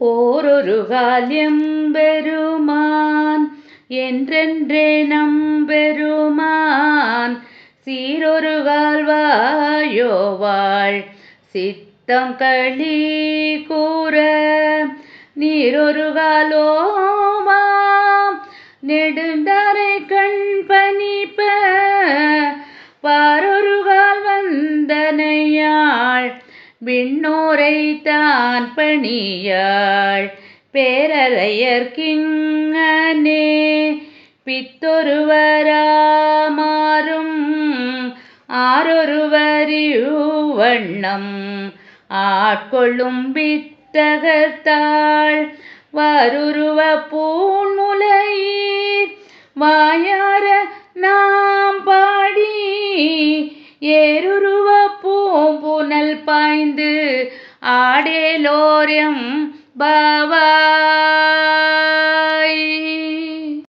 ஓரொரு கால்யம்பெருமான் என்றென்றே நம்பெருமான் சீரொரு கால்வாயோவாள் சித்தம் களி கூற நீரொரு காலோவாம் நெடுந்தரை கண் பனிப்ப பாரொரு கால் வந்தனையாள் விண்ணோரை தான் பணியாள் பேரறையர்க்கிங்கனே பித்தொருவராமாறும் ஆரொருவரிவண்ணம் ஆட்கொள்ளும் வித்தகர்த்தாள் வருருவ பூன்முலையீர் வாயார நாம் பாடி ஏருருவ பூம்புனல் பாய்ந்து ஆடேலோர்யம் பாவா